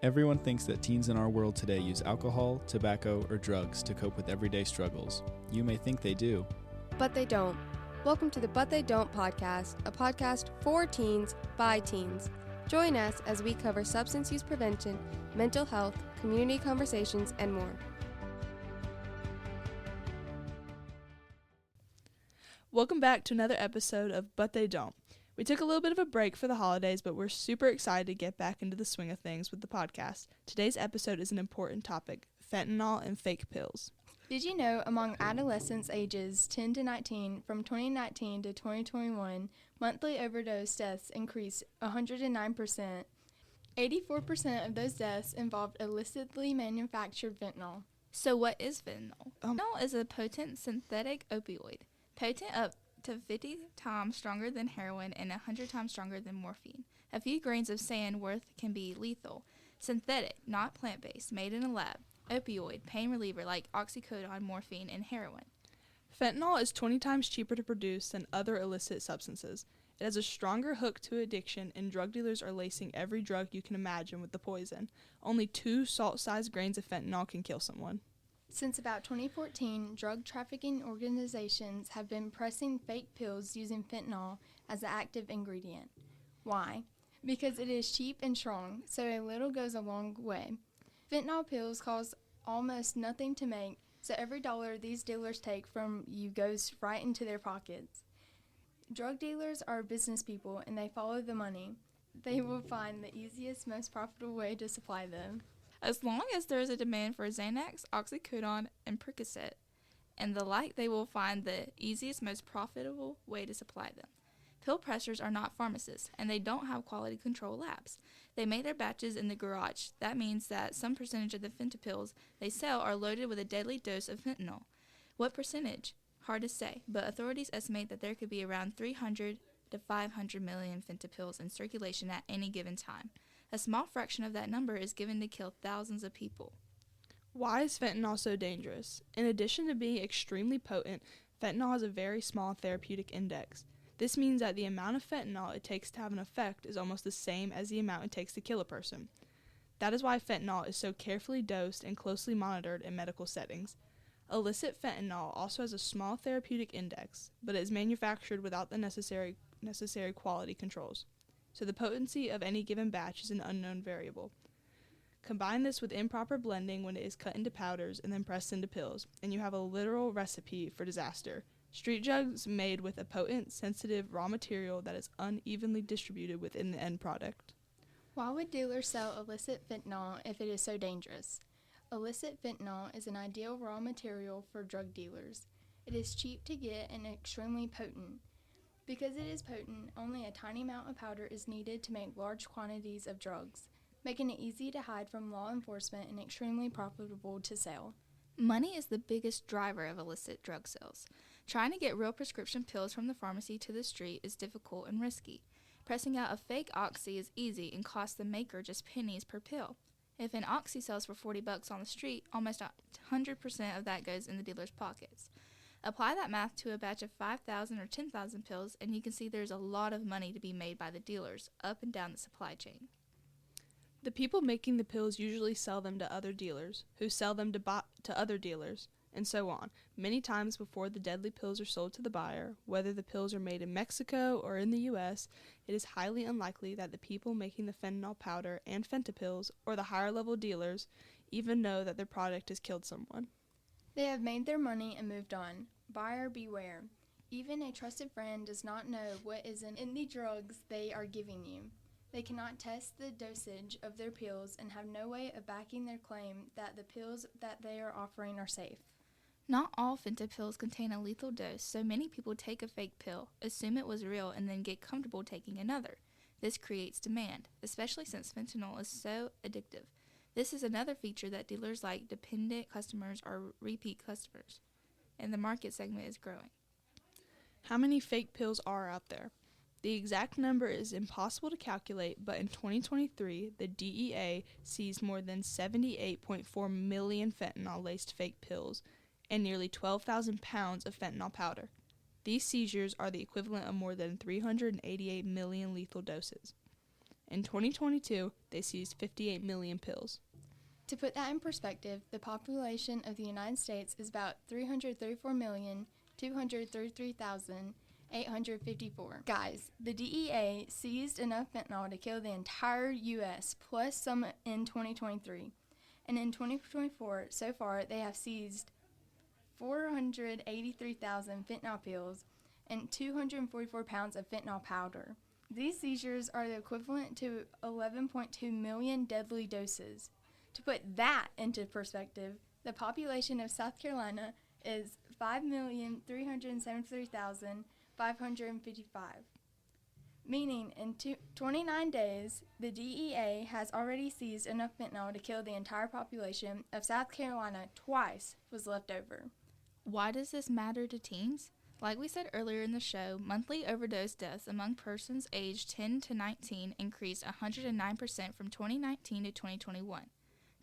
Everyone thinks that teens in our world today use alcohol, tobacco, or drugs to cope with everyday struggles. You may think they do, but they don't. Welcome to the But They Don't podcast, a podcast for teens by teens. Join us as we cover substance use prevention, mental health, community conversations, and more. Welcome back to another episode of But They Don't. We took a little bit of a break for the holidays, but we're super excited to get back into the swing of things with the podcast. Today's episode is an important topic, fentanyl and fake pills. Did you know among adolescents ages 10 to 19 from 2019 to 2021, monthly overdose deaths increased 109%. 84% of those deaths involved illicitly manufactured fentanyl. So what is fentanyl? Fentanyl is a potent synthetic opioid, potent up to 50 times stronger than heroin and 100 times stronger than morphine. A few grains of sand worth can be lethal. Synthetic, not plant-based, made in a lab. Opioid, pain reliever like oxycodone, morphine, and heroin. Fentanyl is 20 times cheaper to produce than other illicit substances. It has a stronger hook to addiction, and drug dealers are lacing every drug you can imagine with the poison. Only 2 salt-sized grains of fentanyl can kill someone. Since about 2014, drug trafficking organizations have been pressing fake pills using fentanyl as the active ingredient. Why? Because it is cheap and strong, so a little goes a long way. Fentanyl pills cost almost nothing to make, so every dollar these dealers take from you goes right into their pockets. Drug dealers are business people, and they follow the money. They will find the easiest, most profitable way to supply them. As long as there is a demand for Xanax, oxycodone, and Percocet, and the like, they will find the easiest, most profitable way to supply them. Pill pressers are not pharmacists, and they don't have quality control labs. They make their batches in the garage. That means that some percentage of the fentanyls they sell are loaded with a deadly dose of fentanyl. What percentage? Hard to say, but authorities estimate that there could be around 300 to 500 million fentanyls in circulation at any given time. A small fraction of that number is given to kill thousands of people. Why is fentanyl so dangerous? In addition to being extremely potent, fentanyl has a very small therapeutic index. This means that the amount of fentanyl it takes to have an effect is almost the same as the amount it takes to kill a person. That is why fentanyl is so carefully dosed and closely monitored in medical settings. Illicit fentanyl also has a small therapeutic index, but it is manufactured without the necessary quality controls. So the potency of any given batch is an unknown variable. Combine this with improper blending when it is cut into powders and then pressed into pills, and you have a literal recipe for disaster. Street drugs made with a potent, sensitive raw material that is unevenly distributed within the end product. Why would dealers sell illicit fentanyl if it is so dangerous? Illicit fentanyl is an ideal raw material for drug dealers. It is cheap to get and extremely potent. Because it is potent, only a tiny amount of powder is needed to make large quantities of drugs, making it easy to hide from law enforcement and extremely profitable to sell. Money is the biggest driver of illicit drug sales. Trying to get real prescription pills from the pharmacy to the street is difficult and risky. Pressing out a fake oxy is easy and costs the maker just pennies per pill. If an oxy sells for $40 on the street, almost 100% of that goes in the dealer's pockets. Apply that math to a batch of 5,000 or 10,000 pills, and you can see there's a lot of money to be made by the dealers up and down the supply chain. The people making the pills usually sell them to other dealers, who sell them to other dealers, and so on. Many times before the deadly pills are sold to the buyer, whether the pills are made in Mexico or in the U.S., it is highly unlikely that the people making the fentanyl powder and fentanyls, or the higher-level dealers, even know that their product has killed someone. They have made their money and moved on. Buyer beware. Even a trusted friend does not know what is in the drugs they are giving you. They cannot test the dosage of their pills and have no way of backing their claim that the pills that they are offering are safe. Not all fentanyls contain a lethal dose, so many people take a fake pill, assume it was real, and then get comfortable taking another. This creates demand, especially since fentanyl is so addictive. This is another feature that dealers like dependent customers or repeat customers, and the market segment is growing. How many fake pills are out there? The exact number is impossible to calculate, but in 2023, the DEA seized more than 78.4 million fentanyl-laced fake pills and nearly 12,000 pounds of fentanyl powder. These seizures are the equivalent of more than 388 million lethal doses. In 2022, they seized 58 million pills. To put that in perspective, the population of the United States is about 334,233,854. Guys, the DEA seized enough fentanyl to kill the entire U.S., plus some in 2023. And in 2024, so far, they have seized 483,000 fentanyl pills and 244 pounds of fentanyl powder. These seizures are the equivalent to 11.2 million deadly doses. To put that into perspective, the population of South Carolina is 5,373,555. Meaning, in 29 days, the DEA has already seized enough fentanyl to kill the entire population of South Carolina. Twice was left over. Why does this matter to teens? Like we said earlier in the show, monthly overdose deaths among persons aged 10 to 19 increased 109% from 2019 to 2021.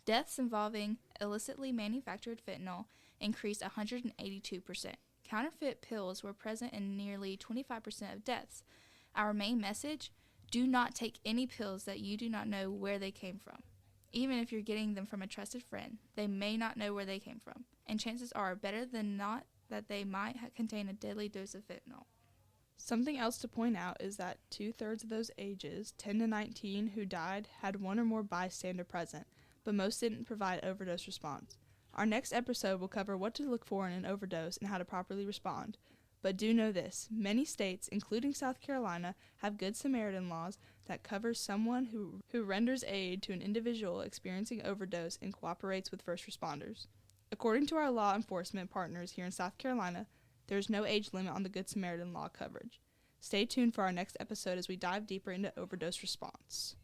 Deaths involving illicitly manufactured fentanyl increased 182%. Counterfeit pills were present in nearly 25% of deaths. Our main message: do not take any pills that you do not know where they came from. Even if you're getting them from a trusted friend, they may not know where they came from, and chances are better than not that they might contain a deadly dose of fentanyl. Something else to point out is that 2/3 of those ages, 10 to 19, who died had one or more bystander present, but most didn't provide overdose response. Our next episode will cover what to look for in an overdose and how to properly respond. But do know this: many states, including South Carolina, have Good Samaritan laws that cover someone who renders aid to an individual experiencing overdose and cooperates with first responders. According to our law enforcement partners here in South Carolina, there is no age limit on the Good Samaritan law coverage. Stay tuned for our next episode as we dive deeper into overdose response.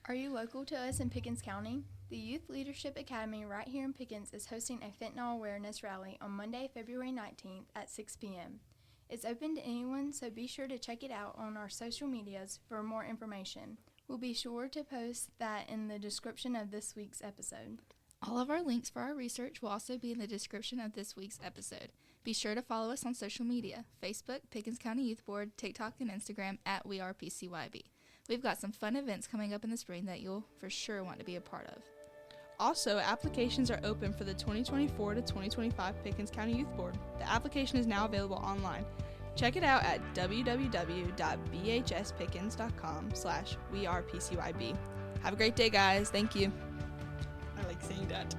Are you local to us in Pickens County? The Youth Leadership Academy right here in Pickens is hosting a fentanyl awareness rally on Monday, February 19th at 6 p.m. It's open to anyone, so be sure to check it out on our social medias for more information. We'll be sure to post that in the description of this week's episode. All of our links for our research will also be in the description of this week's episode. Be sure to follow us on social media: Facebook, Pickens County Youth Board, TikTok, and Instagram at WeArePCYB. We've got some fun events coming up in the spring that you'll for sure want to be a part of. Also, applications are open for the 2024 to 2025 Pickens County Youth Board. The application is now available online. Check it out at www.bhspickens.com/wearepcyb. Have a great day, guys. Thank you. I like saying that.